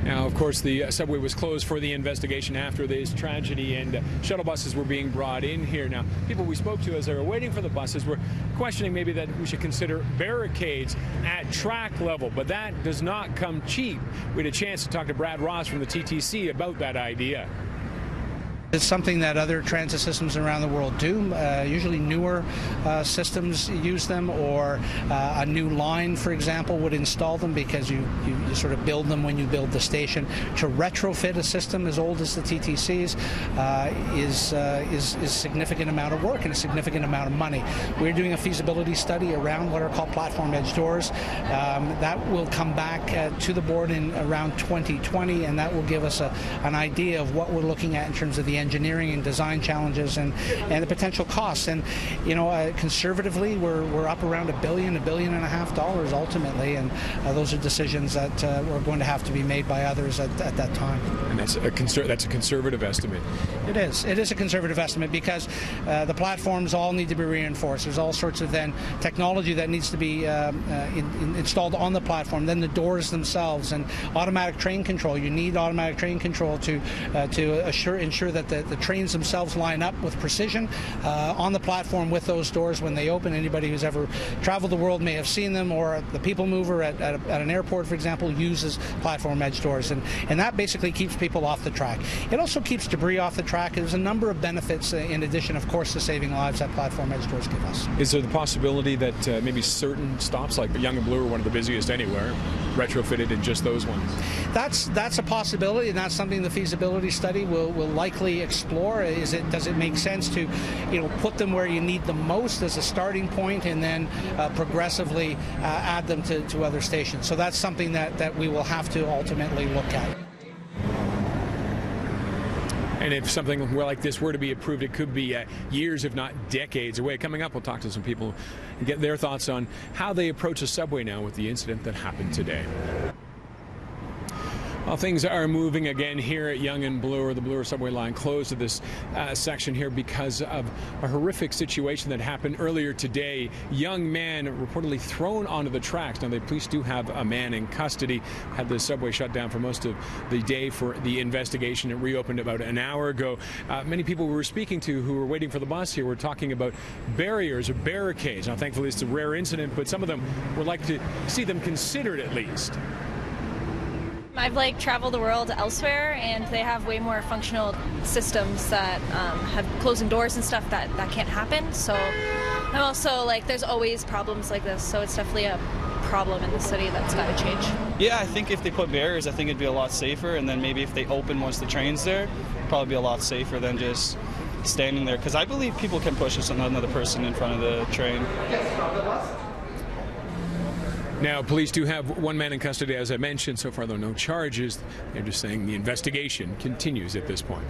Now, of course, the subway was closed for the investigation after this tragedy, and shuttle buses were being brought in here. Now, people we spoke to as they were waiting for the buses were questioning maybe that we should consider barricades at track level, but that does not come cheap. We had a chance to talk to Brad Ross from the TTC about that idea. It's something that other transit systems around the world do. Usually newer systems use them, or a new line, for example, would install them because you sort of build them when you build the station. To retrofit a system as old as the TTC's is a significant amount of work and a significant amount of money. We're doing a feasibility study around what are called platform edge doors. That will come back to the board in around 2020, and that will give us an idea of what we're looking at in terms of the engineering and design challenges and the potential costs. And conservatively, we're up around $1 billion, $1.5 billion ultimately, and those are decisions that are going to have to be made by others at that time. And that's a conservative estimate. It is. It is a conservative estimate because the platforms all need to be reinforced. There's all sorts of then technology that needs to be installed on the platform. Then the doors themselves and automatic train control. You need automatic train control to ensure that the trains themselves line up with precision on the platform with those doors when they open. Anybody who's ever traveled the world may have seen them, or the people mover at an airport, for example, uses platform edge doors, and that basically keeps people off the track. It also keeps debris off the track. There's a number of benefits in addition, of course, to saving lives that platform edge doors give us. Is there the possibility that maybe certain stops, like the Yonge and Bloor, are one of the busiest anywhere, retrofitted in just those ones? That's a possibility, and that's something the feasibility study will likely explore. Does it make sense to put them where you need them most as a starting point, and then progressively add them to other stations? So that's something that we will have to ultimately look at. And if something like this were to be approved, it could be years, if not decades away. Coming up, we'll talk to some people and get their thoughts on how they approach a subway now with the incident that happened today. Well, things are moving again here at Yonge and Bloor. The Bloor subway line closed to this section here because of a horrific situation that happened earlier today. Young man reportedly thrown onto the tracks. Now, the police do have a man in custody. Had the subway shut down for most of the day for the investigation. It reopened about an hour ago. Many people we were speaking to who were waiting for the bus here were talking about barriers or barricades. Now, thankfully, it's a rare incident, but some of them would like to see them considered at least. I've traveled the world elsewhere, and they have way more functional systems that have closing doors and stuff that can't happen. So I'm also there's always problems like this, so it's definitely a problem in the city that's got to change. Yeah, I think if they put barriers, I think it'd be a lot safer, and then maybe if they open once the train's there, it'd probably be a lot safer than just standing there, because I believe people can push another person in front of the train. Now, police do have one man in custody, as I mentioned. So far, though, no charges. They're just saying the investigation continues at this point.